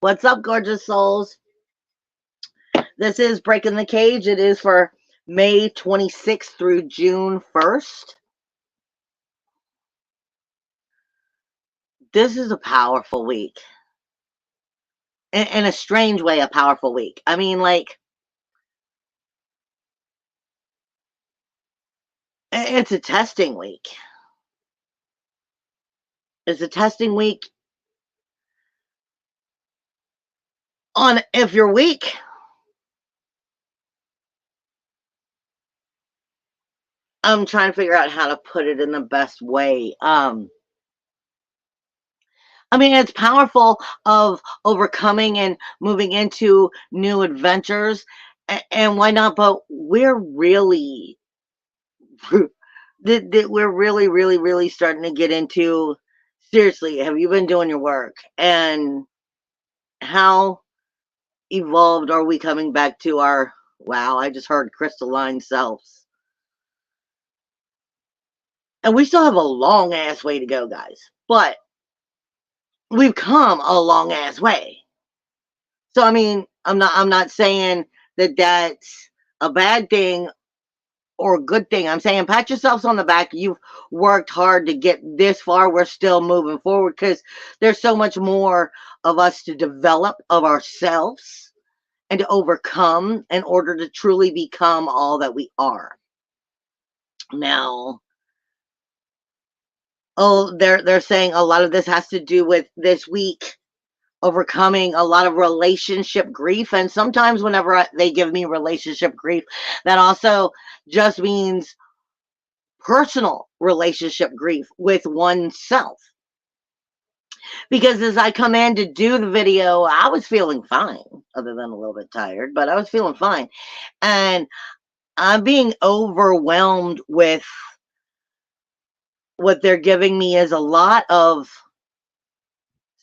What's up, gorgeous souls? This is Breaking the Cage. It is for May 26th through June 1st. This is a powerful week. In a strange way, a powerful week. I mean, like, it's a testing week. It's a testing week on if you're weak. I'm trying to figure out how to put it in the best way. I mean, it's powerful of overcoming and moving into new adventures. And why not? But we're really, we're really starting to get into, seriously, have you been doing your work? And how evolved are we coming back to our, wow, I just heard crystalline selves. And we still have a long ass way to go, guys. But we've come a long ass way. So I mean, I'm not saying that that's a bad thing or a good thing. I'm saying pat yourselves on the back. You've worked hard to get this far. We're still moving forward because there's so much more of us to develop of ourselves and to overcome in order to truly become all that we are. Now, they're saying a lot of this has to do with this week overcoming a lot of relationship grief. And sometimes whenever they give me relationship grief, that also just means personal relationship grief with oneself. Because as I come in to do the video, I was feeling fine, other than a little bit tired, but I was feeling fine. And I'm being overwhelmed with what they're giving me is a lot of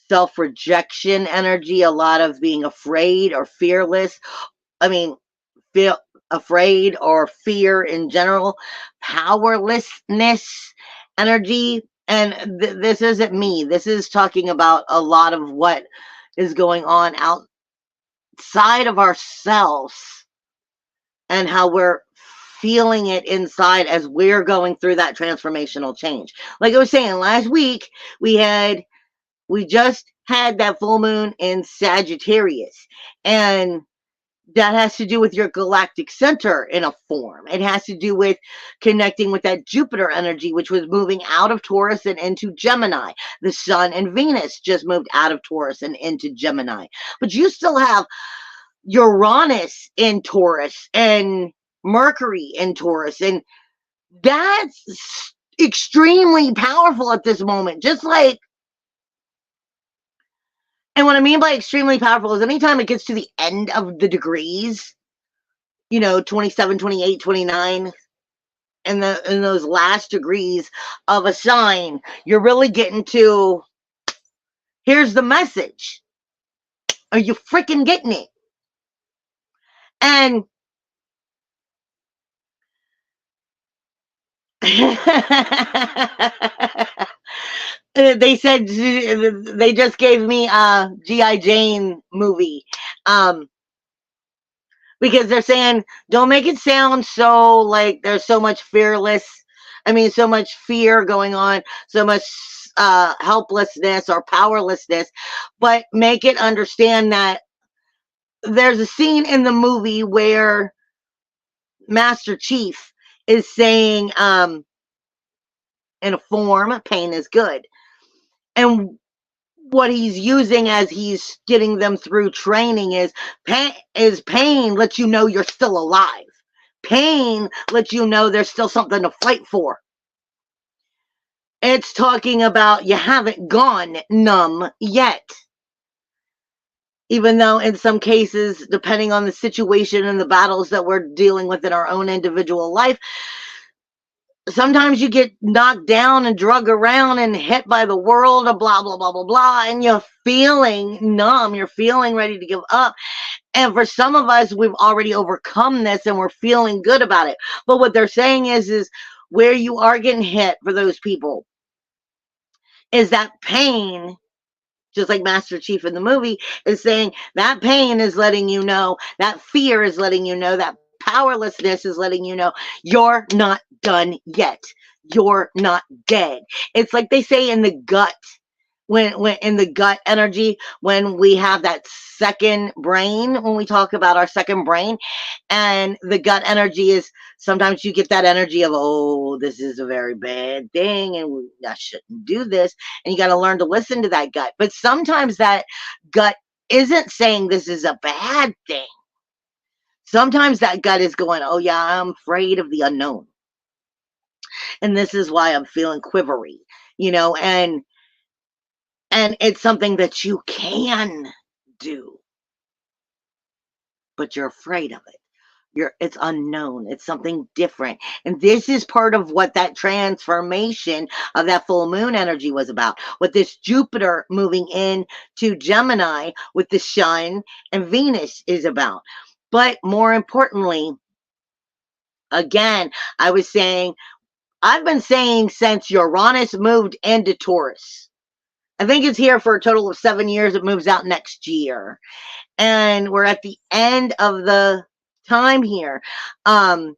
self-rejection energy, a lot of being afraid or fearless. I mean, feel afraid or fear in general, powerlessness energy. And this isn't me. This is talking about a lot of what is going on outside of ourselves and how we're feeling it inside as we're going through that transformational change. Like I was saying, last week we just had that full moon in Sagittarius, and that has to do with your galactic center in a form. It has to do with connecting with that Jupiter energy, which was moving out of Taurus and into Gemini. The Sun and Venus just moved out of Taurus and into Gemini. But you still have Uranus in Taurus and Mercury in Taurus, and that's extremely powerful at this moment. Just like, and what I mean by extremely powerful is anytime it gets to the end of the degrees, 27, 28, 29, and in those last degrees of a sign, you're really getting to, here's the message. Are you freaking getting it? And they said they just gave me a G.I. Jane movie. Because they're saying, don't make it sound so like there's so much so much fear going on, so much helplessness or powerlessness, but make it understand that there's a scene in the movie where Master Chief is saying, in a form, pain is good. And what he's using as he's getting them through training is pain lets you know you're still alive. Pain lets you know there's still something to fight for. It's talking about you haven't gone numb yet. Even though in some cases, depending on the situation and the battles that we're dealing with in our own individual life, sometimes you get knocked down and drug around and hit by the world and blah, blah, blah, blah, blah. And you're feeling numb. You're feeling ready to give up. And for some of us, we've already overcome this and we're feeling good about it. But what they're saying is where you are getting hit for those people is that pain just like Master Chief in the movie is saying, that pain is letting you know, that fear is letting you know, that powerlessness is letting you know, you're not done yet. You're not dead. It's like they say in the gut, when in the gut energy, when we have that second brain, when we talk about our second brain, and the gut energy is, sometimes you get that energy of, oh, this is a very bad thing and I shouldn't do this, and you got to learn to listen to that gut. But sometimes that gut isn't saying this is a bad thing. Sometimes that gut is going, oh yeah, I'm afraid of the unknown, and this is why I'm feeling quivery, and it's something that you can do, but you're afraid of it. It's unknown. It's something different. And this is part of what that transformation of that full moon energy was about. What this Jupiter moving in to Gemini with the sun and Venus is about. But more importantly, again, I've been saying since Uranus moved into Taurus. I think it's here for a total of 7 years. It moves out next year. And we're at the end of the time here. We're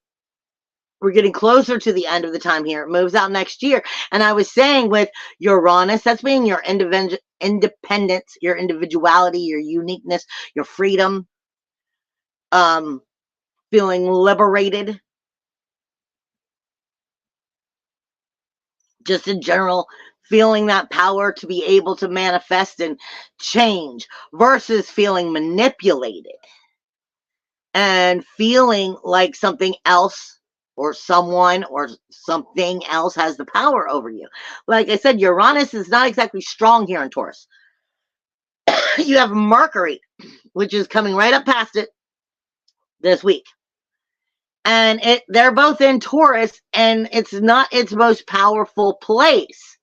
getting closer to the end of the time here. It moves out next year. And I was saying with Uranus, that's being your independence, your individuality, your uniqueness, your freedom, feeling liberated. Just in general, feeling that power to be able to manifest and change versus feeling manipulated and feeling like something else or someone or something else has the power over you. Like I said, Uranus is not exactly strong here in Taurus. You have Mercury, which is coming right up past it this week. And they're both in Taurus, and it's not its most powerful place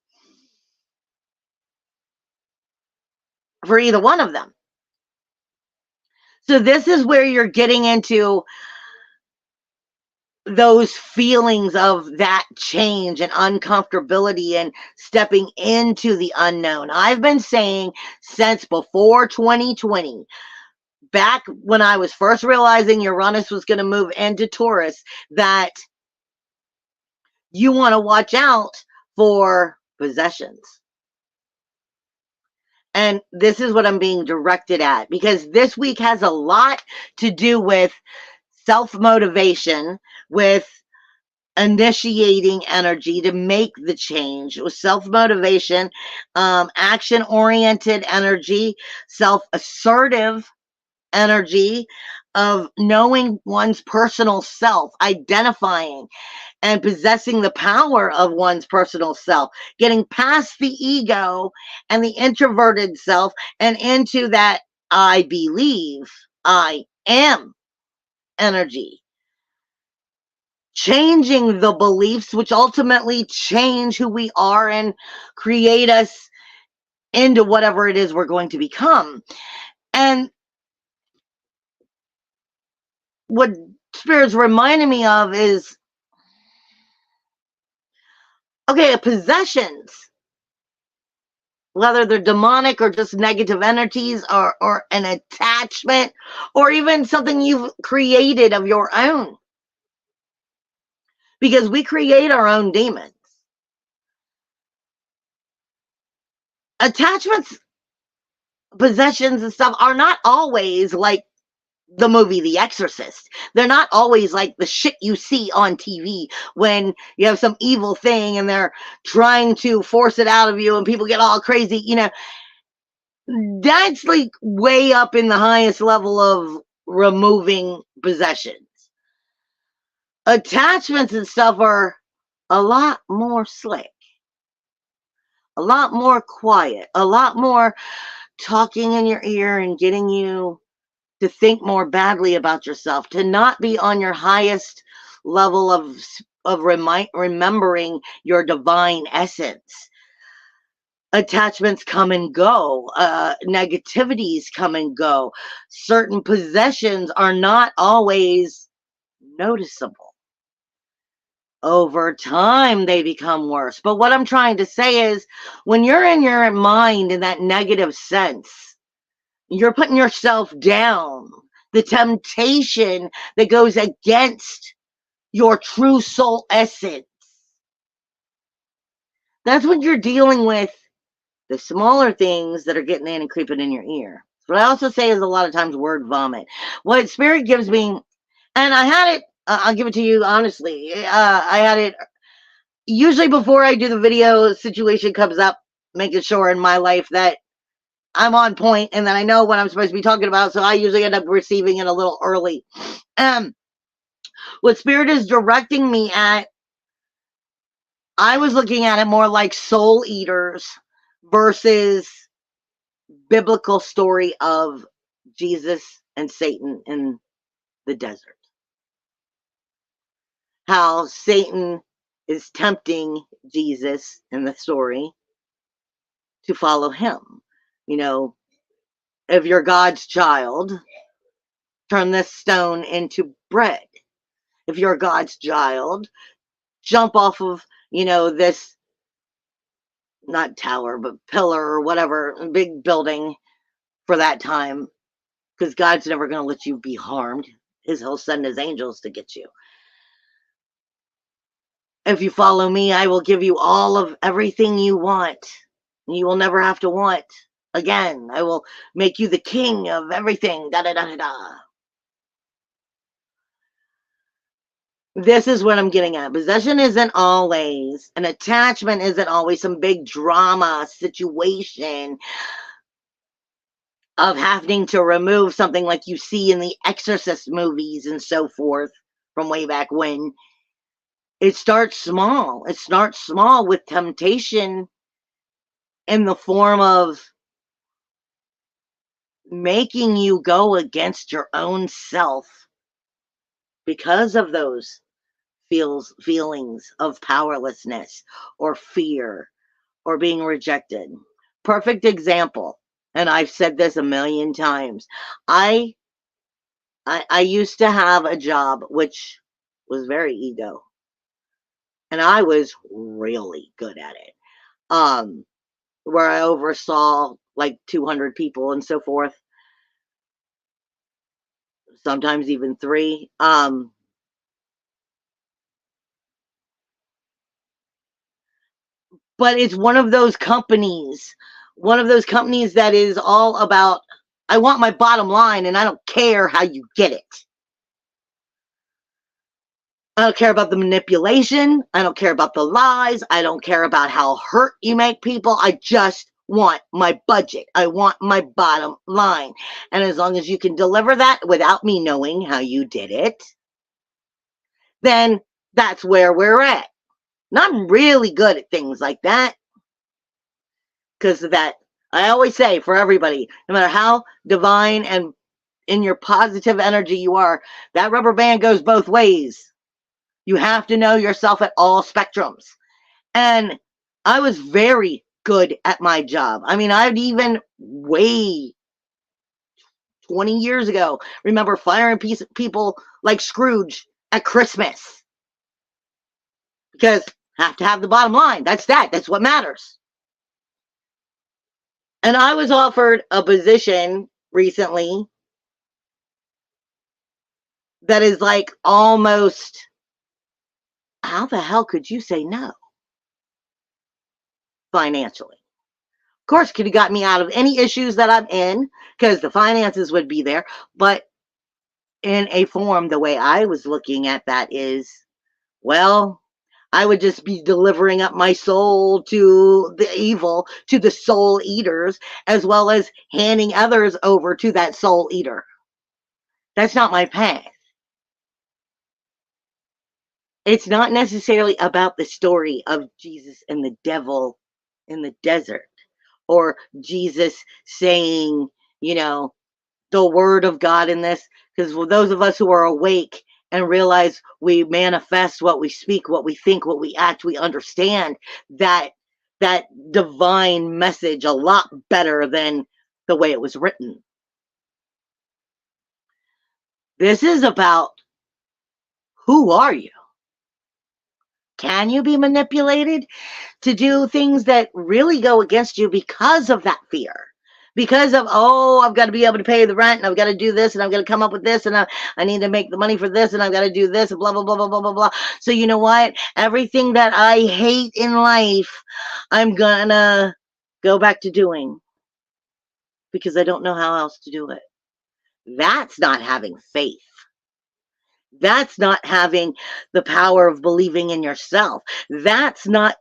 for either one of them. So this is where you're getting into those feelings of that change and uncomfortability and stepping into the unknown. I've been saying since before 2020, back when I was first realizing Uranus was going to move into Taurus, that you want to watch out for possessions. And this is what I'm being directed at, because this week has a lot to do with self-motivation, with initiating energy to make the change, with self-motivation, action-oriented energy, self-assertive energy of knowing one's personal self, identifying and possessing the power of one's personal self, getting past the ego and the introverted self and into that I believe, I am energy. Changing the beliefs, which ultimately change who we are and create us into whatever it is we're going to become. And what Spirit's reminding me of is, okay, possessions, whether they're demonic or just negative energies or an attachment or even something you've created of your own. Because we create our own demons. Attachments, possessions and stuff are not always like the movie The Exorcist. They're not always like the shit you see on TV when you have some evil thing and they're trying to force it out of you and people get all crazy, That's like way up in the highest level of removing possessions. Attachments and stuff are a lot more slick, a lot more quiet, a lot more talking in your ear and getting you to think more badly about yourself, to not be on your highest level of remembering your divine essence. Attachments come and go. Negativities come and go. Certain possessions are not always noticeable. over time they become worse. But what I'm trying to say is, when you're in your mind in that negative sense, you're putting yourself down. The temptation that goes against your true soul essence. That's what you're dealing with, the smaller things that are getting in and creeping in your ear. What I also say is a lot of times word vomit. What spirit gives me, and I had it, I'll give it to you honestly. I had it usually before I do the video, situation comes up, making sure in my life that I'm on point and that I know what I'm supposed to be talking about. So I usually end up receiving it a little early. What spirit is directing me at, I was looking at it more like soul eaters versus biblical story of Jesus and Satan in the desert. How Satan is tempting Jesus in the story to follow him. You know, if you're God's child, turn this stone into bread. If you're God's child, jump off of, this, not tower, but pillar or whatever, big building for that time, because God's never going to let you be harmed. He'll send his angels to get you. If you follow me, I will give you all of everything you want. You will never have to want again. I will make you the king of everything. Da da da da da. This is what I'm getting at. Possession isn't always, an attachment isn't always some big drama situation of having to remove something like you see in the Exorcist movies and so forth from way back when. It starts small. It starts small with temptation in the form of making you go against your own self because of those feelings of powerlessness or fear or being rejected. Perfect example, and I've said this a million times. I used to have a job which was very ego, and I was really good at it. Where I oversaw like 200 people and so forth, sometimes even three. But it's one of those companies that is all about, I want my bottom line and I don't care how you get it. I don't care about the manipulation. I don't care about the lies. I don't care about how hurt you make people. I just want my budget. I want my bottom line. And as long as you can deliver that without me knowing how you did it, then that's where we're at. And I'm really good at things like that. Because of that, I always say, for everybody, no matter how divine and in your positive energy you are, that rubber band goes both ways. You have to know yourself at all spectrums. And I was very good at my job. I mean, I'd even way 20 years ago remember firing people like Scrooge at Christmas. Because have to have the bottom line. That's what matters. And I was offered a position recently that is like almost, how the hell could you say no? Financially. Of course, could have got me out of any issues that I'm in because the finances would be there. But in a form, the way I was looking at that is, well, I would just be delivering up my soul to the evil, to the soul eaters, as well as handing others over to that soul eater. That's not my path. It's not necessarily about the story of Jesus and the devil in the desert, or Jesus saying, the word of God in this. Because for those of us who are awake and realize we manifest what we speak, what we think, what we act, we understand that divine message a lot better than the way it was written. This is about, who are you? Can you be manipulated to do things that really go against you because of that fear? Because of, oh, I've got to be able to pay the rent, and I've got to do this, and I've got to come up with this, and I need to make the money for this, and I've got to do this, and blah, blah, blah, blah, blah, blah, blah. So you know what? Everything that I hate in life, I'm going to go back to doing because I don't know how else to do it. That's not having faith. That's not having the power of believing in yourself. That's not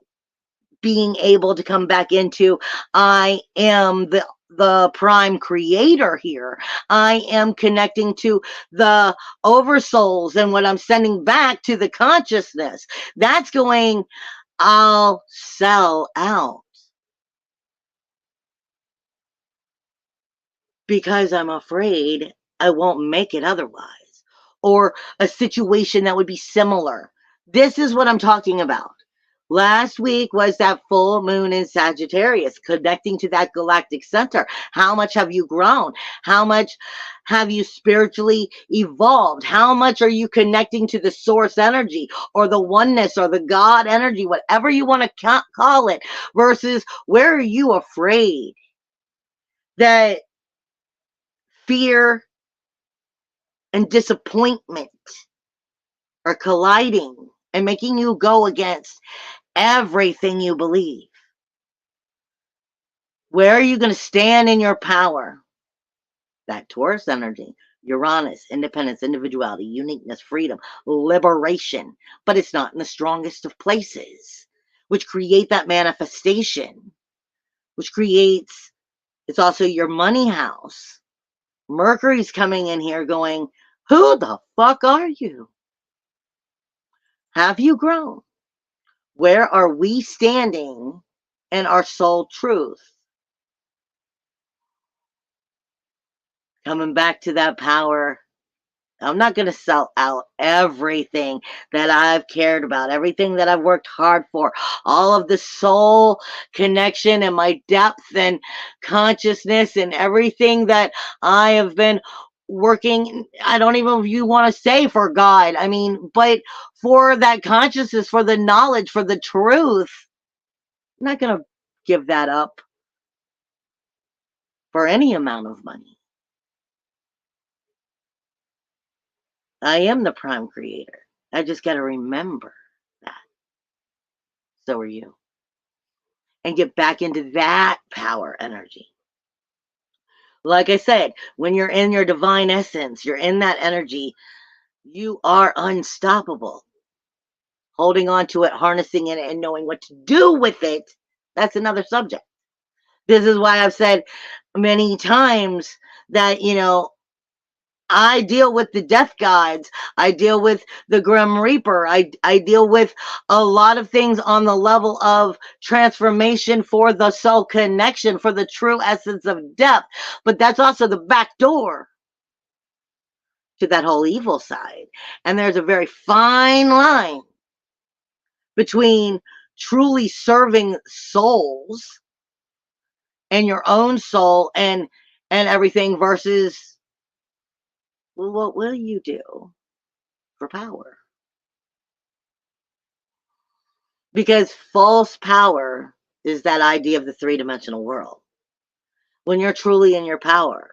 being able to come back into, I am the prime creator here. I am connecting to the oversouls and what I'm sending back to the consciousness. That's going, I'll sell out because I'm afraid I won't make it otherwise, or a situation that would be similar. This is what I'm talking about. Last week was that full moon in Sagittarius, connecting to that galactic center. How much have you grown? How much have you spiritually evolved? How much are you connecting to the source energy or the oneness or the God energy, whatever you want to call it, versus where are you afraid that fear and disappointment are colliding and making you go against everything you believe? Where are you going to stand in your power? That Taurus energy, Uranus, independence, individuality, uniqueness, freedom, liberation. But it's not in the strongest of places, which create that manifestation, which creates, it's also your money house. Mercury's coming in here going, who the fuck are you? Have you grown? Where are we standing in our soul truth? Coming back to that power. I'm not going to sell out everything that I've cared about, everything that I've worked hard for, all of the soul connection and my depth and consciousness and everything that I have been working. I don't even know if you want to say for God. I mean, but for that consciousness, for the knowledge, for the truth. I'm not going to give that up for any amount of money. I am the prime creator. I just got to remember that. So are you. And get back into that power energy. Like I said, when you're in your divine essence, you're in that energy, you are unstoppable. Holding on to it, harnessing it, and knowing what to do with it, that's another subject. This is why I've said many times that, I deal with the death guides. I deal with the Grim Reaper. I deal with a lot of things on the level of transformation for the soul connection, for the true essence of depth. But that's also the back door to that whole evil side. And there's a very fine line between truly serving souls and your own soul and everything versus, well, what will you do for power? Because false power is that idea of the three-dimensional world. When you're truly in your power,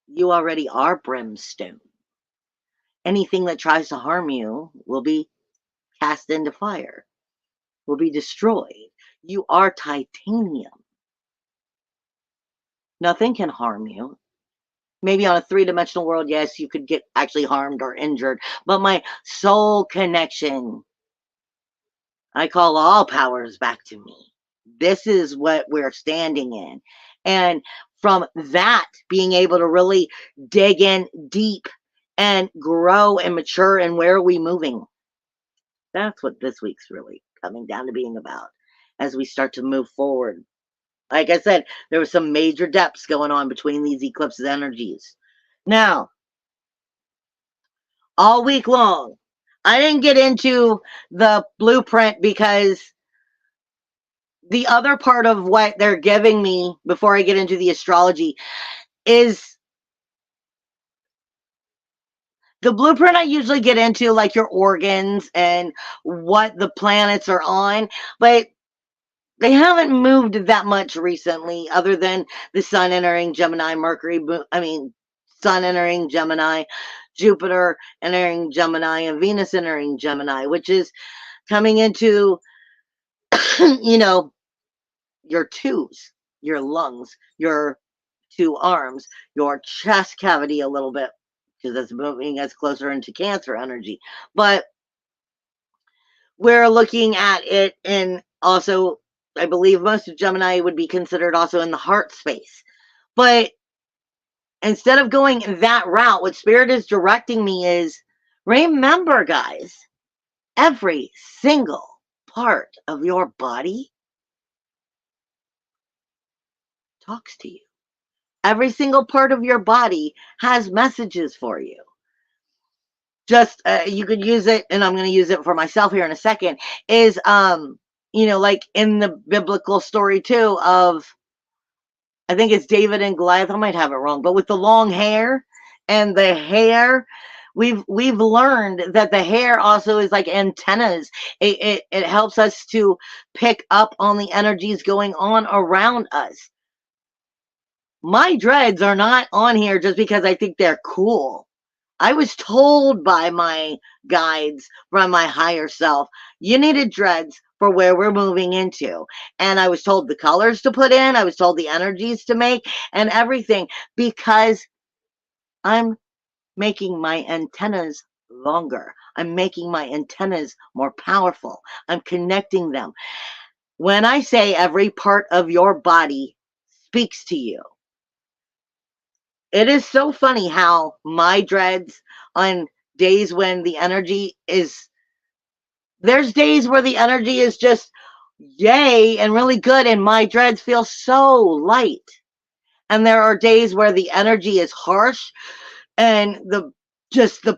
you already are brimstone. Anything that tries to harm you will be cast into fire, will be destroyed. You are titanium. Nothing can harm you. Maybe on a three-dimensional world, yes, you could get actually harmed or injured. But my soul connection, I call all powers back to me. This is what we're standing in. And from that, being able to really dig in deep and grow and mature, and where are we moving? That's what this week's really coming down to being about as we start to move forward. Like I said, there was some major depths going on between these eclipses energies. Now, all week long, I didn't get into the blueprint because the other part of what they're giving me before I get into the astrology is The blueprint I usually get into, like your organs and what the planets are on, but they haven't moved that much recently, other than the sun entering Gemini, sun entering Gemini, Jupiter entering Gemini, and Venus entering Gemini, which is coming into, you know, your twos, your lungs, your two arms, your chest cavity a little bit, because that's moving us closer into Cancer energy. But we're looking at it in also, I believe most of Gemini would be considered also in the heart space. But instead of going that route, what Spirit is directing me is, remember, guys, every single part of your body talks to you. Every single part of your body has messages for you. Just you could use it, and I'm going to use it for myself here in a second, is like in the biblical story too of, I think it's David and Goliath, I might have it wrong, but with the long hair, and the hair, we've learned that the hair also is like antennas. It helps us to pick up on the energies going on around us. My dreads are not on here just because I think they're cool. I was told by my guides from my higher self, you needed dreads for where we're moving into. And I was told the colors to put in, I was told the energies to make, and everything, because I'm making my antennas longer. I'm making my antennas more powerful. I'm connecting them. When I say every part of your body speaks to you, it is so funny how my dreads, on days when the energy is, there's days where the energy is just yay and really good, and my dreads feel so light. And there are days where the energy is harsh, and the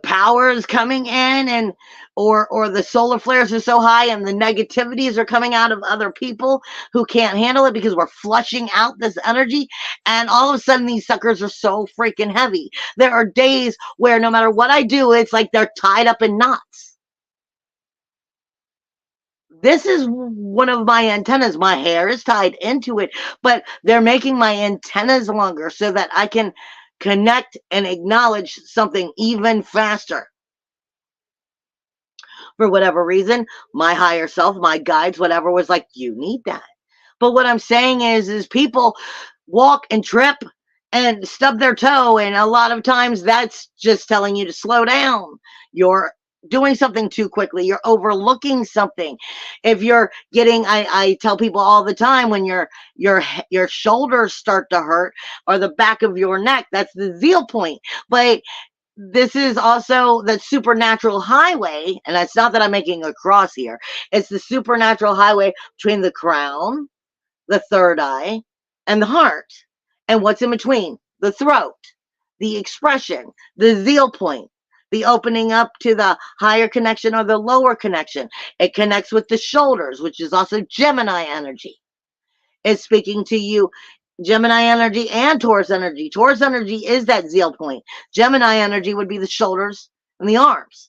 power is coming in, and or the solar flares are so high, and the negativities are coming out of other people who can't handle it because we're flushing out this energy, and all of a sudden these suckers are so freaking heavy. There are days where no matter what I do, it's like they're tied up in knots. This is one of my antennas. My hair is tied into it, but they're making my antennas longer so that I can connect and acknowledge something even faster. For whatever reason, my higher self, my guides, whatever, was like, you need that. But what I'm saying is people walk and trip and stub their toe, and a lot of times that's just telling you to slow down. You're doing something too quickly. You're overlooking something. If you're getting, I tell people all the time, when your shoulders start to hurt, or the back of your neck, that's the zeal point. But this is also the supernatural highway, and it's not that I'm making a cross here. It's the supernatural highway between the crown, the third eye, and the heart. And what's in between? The throat, the expression, the zeal point, the opening up to the higher connection or the lower connection. It connects with the shoulders, which is also Gemini energy. It's speaking to you, Gemini energy and Taurus energy. Taurus energy is that zeal point. Gemini energy would be the shoulders and the arms.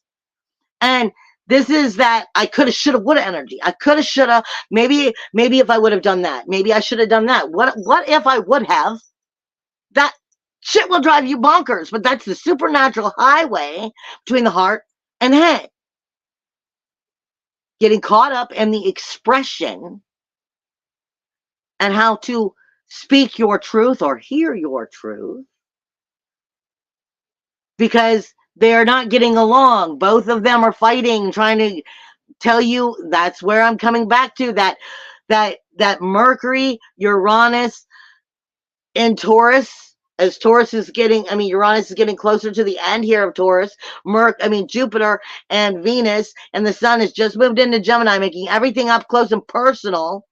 And this is that I coulda, shoulda, woulda energy. I coulda, shoulda. Maybe if I would have done that. Maybe I should have done that. What if I would have? That shit will drive you bonkers. But that's the supernatural highway between the heart and head. Getting caught up in the expression and how to speak your truth or hear your truth, because they're not getting along. Both of them are fighting, trying to tell you. That's where I'm coming back to, that Mercury, Uranus, and Taurus. As Taurus is getting, Uranus is getting closer to the end here of Taurus. Jupiter and Venus and the sun has just moved into Gemini, making everything up close and personal.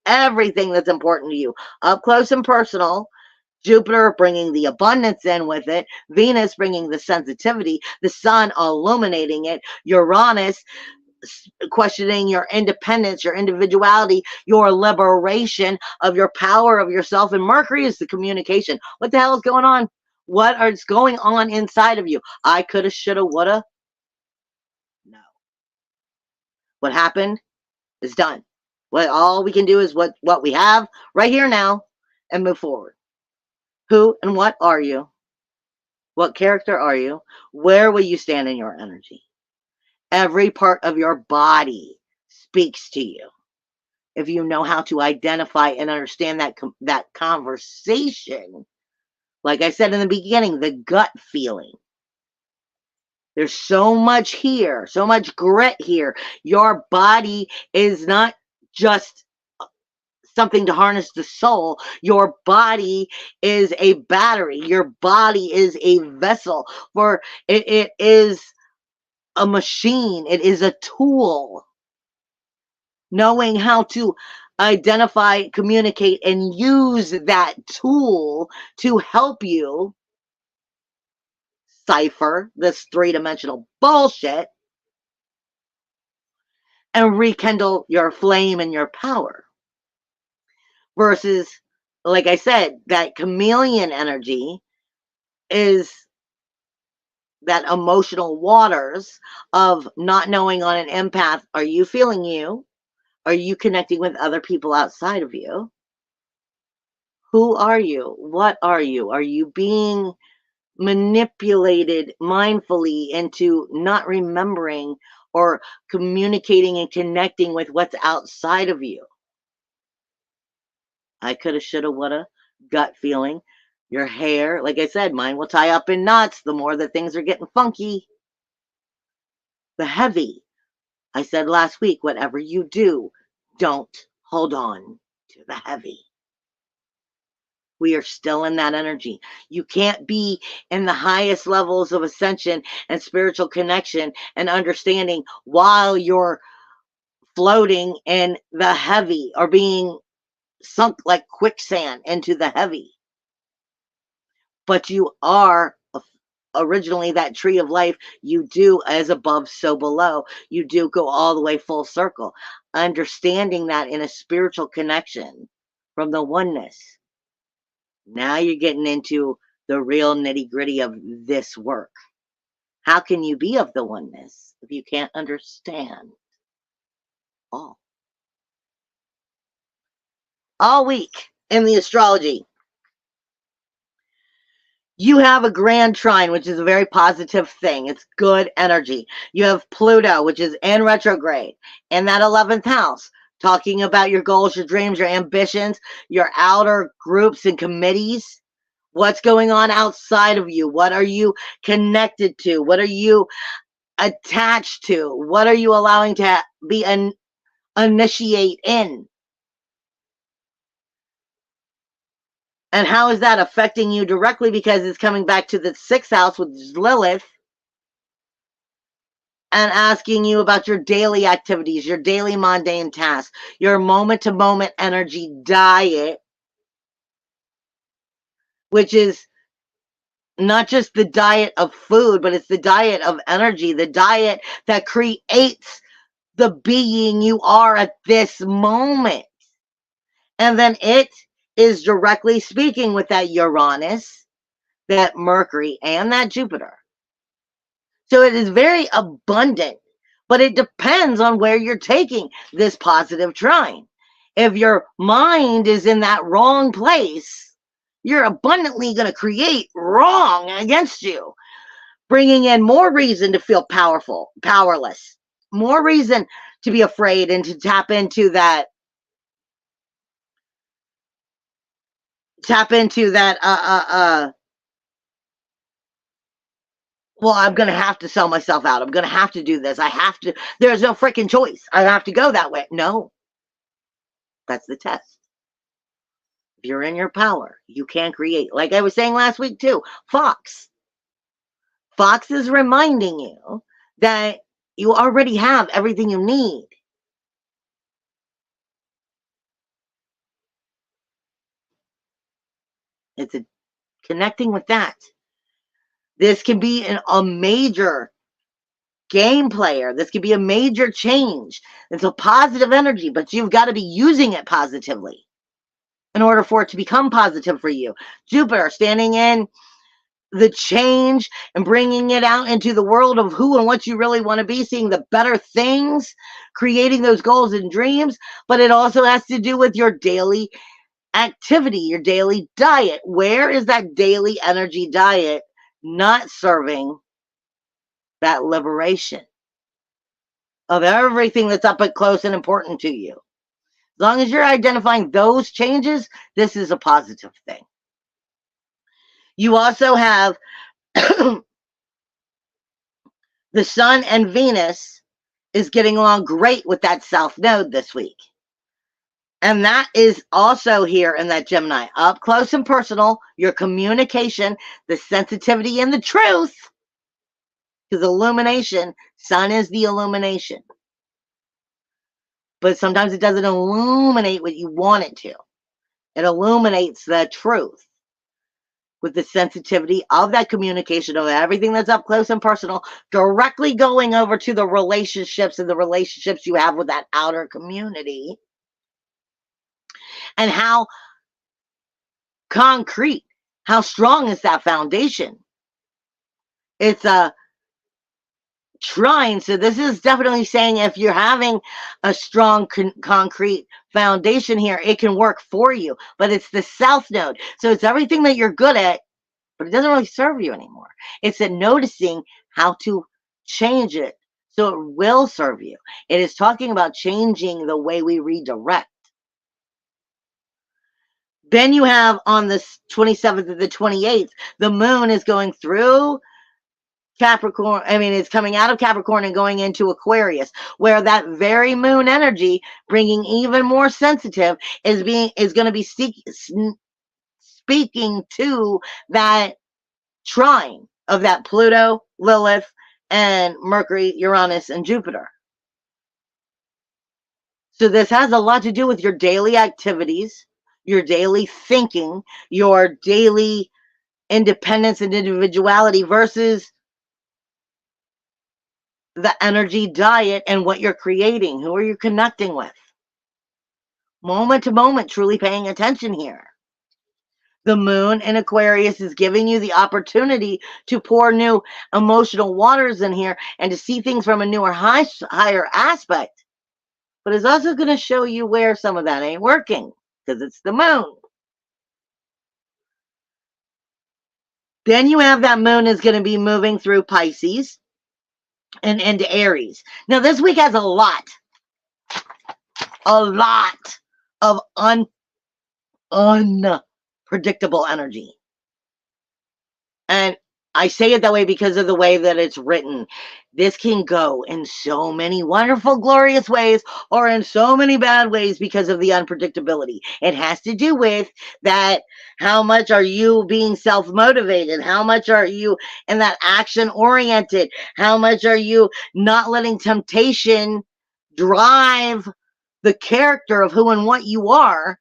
Everything that's important to you up close and personal. Jupiter bringing the abundance in with it. Venus bringing the sensitivity. The sun illuminating it. Uranus questioning your independence, your individuality, your liberation of your power of yourself. And Mercury is the communication. What the hell is going on? What is going on inside of you? I coulda, shoulda, woulda. No. What happened is done. What all we can do is what we have right here now and move forward. Who and what are you? What character are you? Where will you stand in your energy? Every part of your body speaks to you. If you know how to identify and understand that conversation, like I said in the beginning, the gut feeling. There's so much here, so much grit here. Your body is not just something to harness the soul. Your body is a battery. Your body is a vessel. For it is a machine. It is a tool. Knowing how to identify, communicate, and use that tool to help you cipher this three-dimensional bullshit and rekindle your flame and your power. Versus, like I said, that chameleon energy is that emotional waters of not knowing on an empath, are you feeling you? Are you connecting with other people outside of you? Who are you? What are you? Are you being manipulated mindfully into not remembering or communicating and connecting with what's outside of you? I coulda, shoulda, woulda, gut feeling. Your hair, like I said, mine will tie up in knots the more that things are getting funky. The heavy. I said last week, whatever you do, don't hold on to the heavy. We are still in that energy. You can't be in the highest levels of ascension and spiritual connection and understanding while you're floating in the heavy or being sunk like quicksand into the heavy. But you are originally that tree of life. You do as above, so below. You do go all the way full circle. Understanding that in a spiritual connection from the oneness. Now you're getting into the real nitty gritty of this work. How can you be of the oneness if you can't understand all? All week in the astrology, you have a grand trine, which is a very positive thing. It's good energy. You have Pluto, which is in retrograde, in that 11th house, talking about your goals, your dreams, your ambitions, your outer groups and committees. What's going on outside of you? What are you connected to? What are you attached to? What are you allowing to be initiate in? And how is that affecting you directly? Because it's coming back to the 6th house with Lilith and asking you about your daily activities, your daily mundane tasks, your moment-to-moment energy diet, which is not just the diet of food, but it's the diet of energy, the diet that creates the being you are at this moment. And then it is directly speaking with that Uranus, that Mercury, and that Jupiter. So it is very abundant, but it depends on where you're taking this positive trine. If your mind is in that wrong place, you're abundantly going to create wrong against you, bringing in more reason to feel powerful, powerless, more reason to be afraid and to tap into that well, I'm going to have to sell myself out. I'm going to have to do this. I have to. There's no freaking choice. I have to go that way. No, that's the test. If you're in your power, you can create. Like I was saying last week too, Fox. Fox is reminding you that you already have everything you need. It's connecting with that. This can be a major game player. This could be a major change. It's a positive energy, but you've got to be using it positively in order for it to become positive for you. Jupiter standing in the change and bringing it out into the world of who and what you really want to be, seeing the better things, creating those goals and dreams. But it also has to do with your daily activity, your daily diet. Where is that daily energy diet not serving that liberation of everything that's up and close and important to you? As long as you're identifying those changes, this is a positive thing. You also have the Sun and Venus is getting along great with that South Node this week. And that is also here in that Gemini. Up close and personal, your communication, the sensitivity, and the truth. Because illumination, Sun is the illumination. But sometimes it doesn't illuminate what you want it to. It illuminates the truth with the sensitivity of that communication of everything that's up close and personal, directly going over to the relationships and the relationships you have with that outer community. And how concrete, how strong is that foundation? It's a trine. So this is definitely saying if you're having a strong concrete foundation here, it can work for you. But it's the South Node. So it's everything that you're good at, but it doesn't really serve you anymore. It's at noticing how to change it so it will serve you. It is talking about changing the way we redirect. Then you have on the 27th and the 28th, the moon is going through Capricorn. I mean, it's coming out of Capricorn and going into Aquarius, where that very moon energy, bringing even more sensitive, is going to be speaking to that trine of that Pluto, Lilith, and Mercury, Uranus, and Jupiter. So this has a lot to do with your daily activities, your daily thinking, your daily independence and individuality versus the energy diet and what you're creating. Who are you connecting with? Moment to moment, truly paying attention here. The moon in Aquarius is giving you the opportunity to pour new emotional waters in here and to see things from a newer, higher aspect. But it's also going to show you where some of that ain't working, because it's the moon. Then you have that moon is going to be moving through Pisces and into Aries. Now, this week has a lot of unpredictable energy. And I say it that way because of the way that it's written. This can go in so many wonderful, glorious ways or in so many bad ways because of the unpredictability. It has to do with that. How much are you being self-motivated? How much are you in that action-oriented? How much are you not letting temptation drive the character of who and what you are?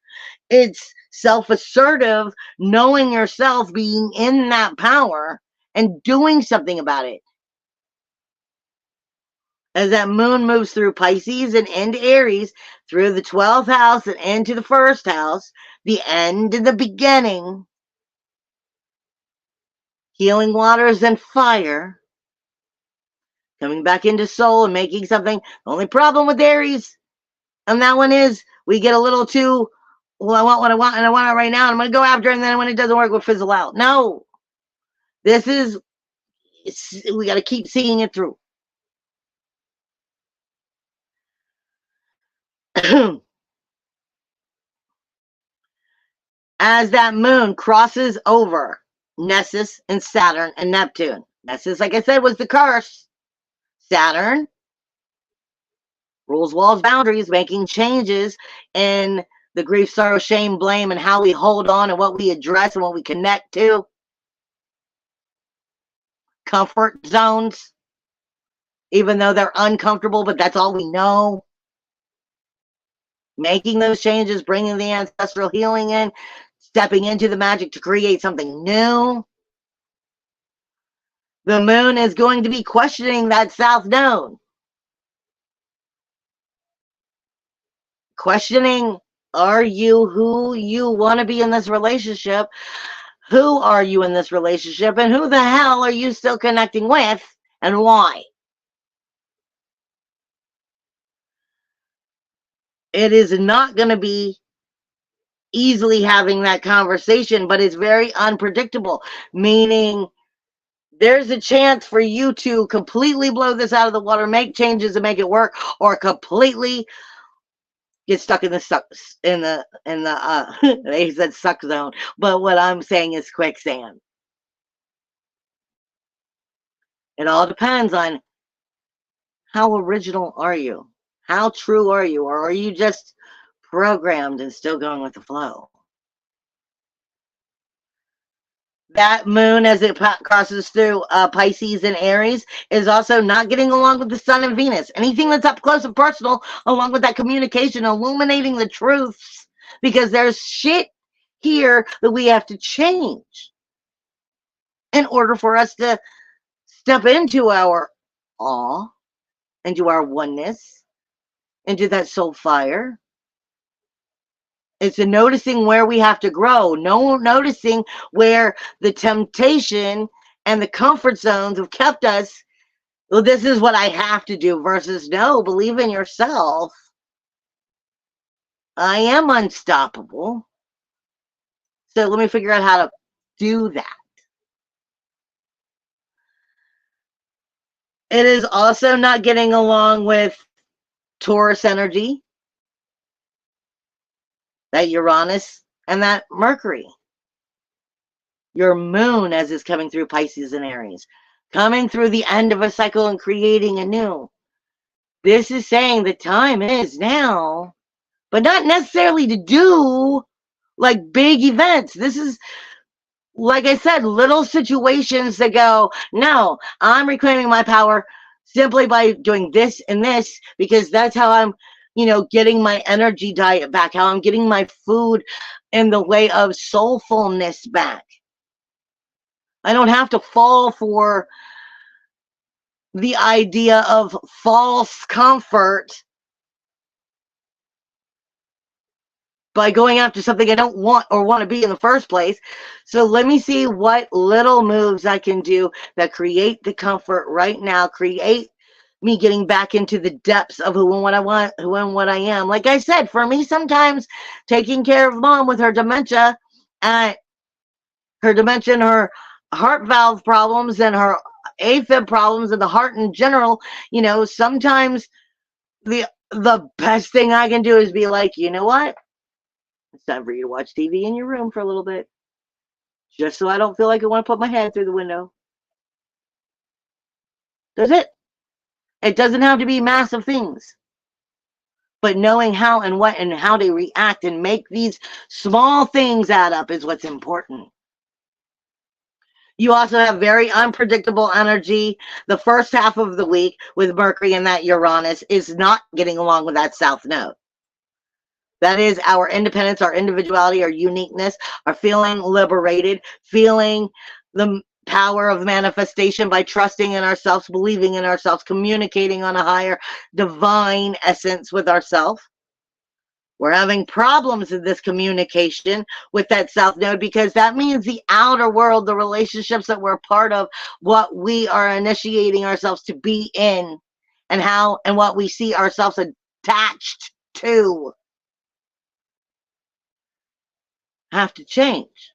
It's self-assertive, knowing yourself, being in that power, and doing something about it. As that moon moves through Pisces and into Aries, through the 12th house and into the first house, the end and the beginning, healing waters and fire, coming back into soul and making something. The only problem with Aries, and that one is we get a little too, well, I want what I want, and I want it right now, and I'm going to go after it, and then when it doesn't work, we'll fizzle out. No. This is, we got to keep seeing it through. As that moon crosses over Nessus and Saturn and Neptune. Nessus, like I said, was the curse. Saturn rules, walls, boundaries, making changes in the grief, sorrow, shame, blame, and how we hold on and what we address and what we connect to. Comfort zones, even though they're uncomfortable, but that's all we know. Making those changes, bringing the ancestral healing in, stepping into the magic to create something new. The moon is going to be questioning that South Node. Questioning, are you who you want to be in this relationship? Who are you in this relationship, and who the hell are you still connecting with, and why? It is not going to be easily having that conversation, but it's very unpredictable, meaning there's a chance for you to completely blow this out of the water, make changes and make it work, or completely get stuck in the they said suck zone, but what I'm saying is quicksand. It all depends on how original are you, how true are you, or are you just programmed and still going with the flow? That moon, as it crosses through Pisces and Aries, is also not getting along with the Sun and Venus. Anything that's up close and personal, along with that communication, illuminating the truths, because there's shit here that we have to change in order for us to step into our awe, into our oneness, into that soul fire. It's a noticing where we have to grow, noticing where the temptation and the comfort zones have kept us. Well, this is what I have to do, versus no, believe in yourself. I am unstoppable. So let me figure out how to do that. It is also not getting along with Taurus energy, that Uranus, and that Mercury. Your moon, as is coming through Pisces and Aries, coming through the end of a cycle and creating a new. This is saying the time is now, but not necessarily to do like big events. This is, like I said, little situations that go, no, I'm reclaiming my power simply by doing this and this, because that's how I'm, getting my energy diet back, how I'm getting my food in the way of soulfulness back. I don't have to fall for the idea of false comfort by going after something I don't want or want to be in the first place. So let me see what little moves I can do that create the comfort right now, create me getting back into the depths of who and what I want, who and what I am. Like I said, for me, sometimes taking care of mom with her dementia, and her heart valve problems and her AFib problems and the heart in general, sometimes the best thing I can do is be like, you know what? It's time for you to watch TV in your room for a little bit, just so I don't feel like I want to put my head through the window. That's it. It doesn't have to be massive things, but knowing how and what and how they react and make these small things add up is what's important. You also have very unpredictable energy. The first half of the week with Mercury and that Uranus is not getting along with that South Node. That is our independence, our individuality, our uniqueness, our feeling liberated, feeling the power of manifestation by trusting in ourselves, believing in ourselves, communicating on a higher divine essence with ourselves. We're having problems in this communication with that South Node, because that means the outer world, the relationships that we're part of, what we are initiating ourselves to be in, and how and what we see ourselves attached to, have to change.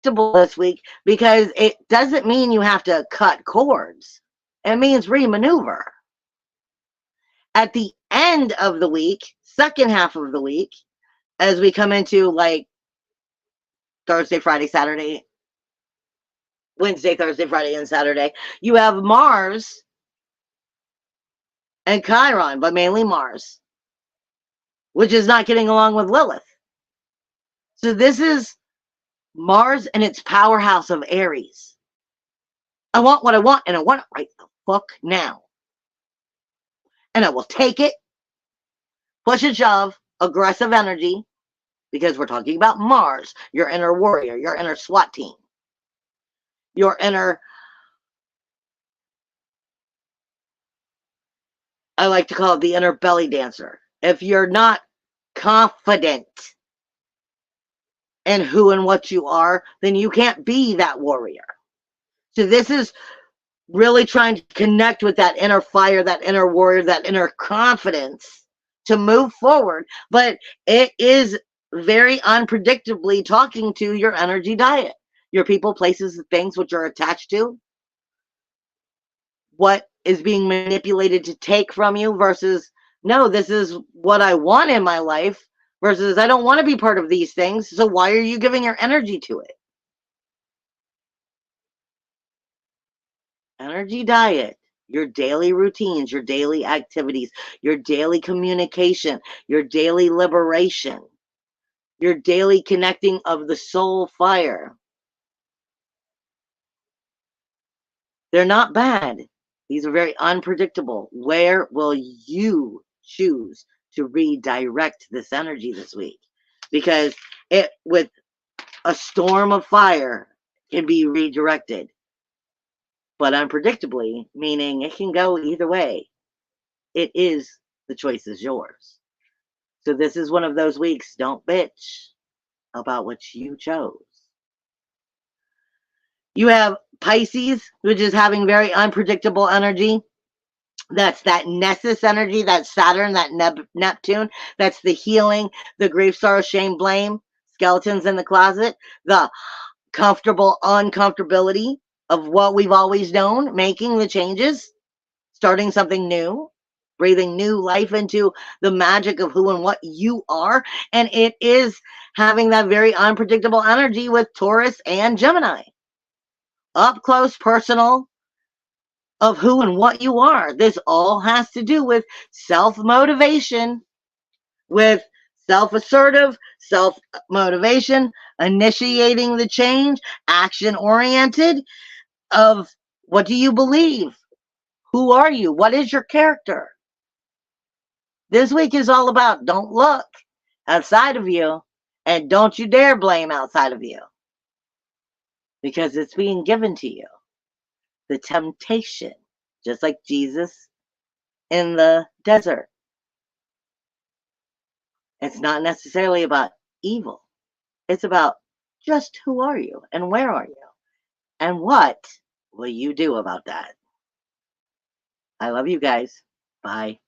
This week, because it doesn't mean you have to cut cords. It means remaneuver. At the end of the week, second half of the week, as we come into like Thursday, Friday, Saturday, Wednesday, Thursday, Friday, and Saturday, you have Mars and Chiron, but mainly Mars, which is not getting along with Lilith. So this is Mars and its powerhouse of Aries. I want what I want, and I want it right the fuck now. And I will take it, push and shove, aggressive energy, because we're talking about Mars, your inner warrior, your inner SWAT team, your inner, I like to call it the inner belly dancer. If you're not confident in who and what you are, then you can't be that warrior. So this is really trying to connect with that inner fire, that inner warrior, that inner confidence to move forward. But it is very unpredictably talking to your energy diet, your people, places, things which are attached to, what is being manipulated to take from you versus, no, this is what I want in my life, versus I don't want to be part of these things. So why are you giving your energy to it? Energy diet, your daily routines, your daily activities, your daily communication, your daily liberation, your daily connecting of the soul fire. They're not bad. These are very unpredictable. Where will you choose to redirect this energy this week? Because it, with a storm of fire, can be redirected, but unpredictably, meaning it can go either way. It is, the choice is yours. So this is one of those weeks. Don't bitch about what you chose. You have Pisces, which is having very unpredictable energy. That's that Nessus energy, that Saturn, that Neptune. That's the healing, the grief, sorrow, shame, blame, skeletons in the closet, the comfortable uncomfortability of what we've always known, making the changes, starting something new, breathing new life into the magic of who and what you are. And it is having that very unpredictable energy with Taurus and Gemini. Up close, personal, of who and what you are. This all has to do with self-motivation, with self-assertive, self-motivation, initiating the change, action-oriented of what do you believe? Who are you? What is your character? This week is all about don't look outside of you and don't you dare blame outside of you because it's being given to you. The temptation, just like Jesus in the desert. It's not necessarily about evil. It's about just who are you and where are you and what will you do about that? I love you guys. Bye.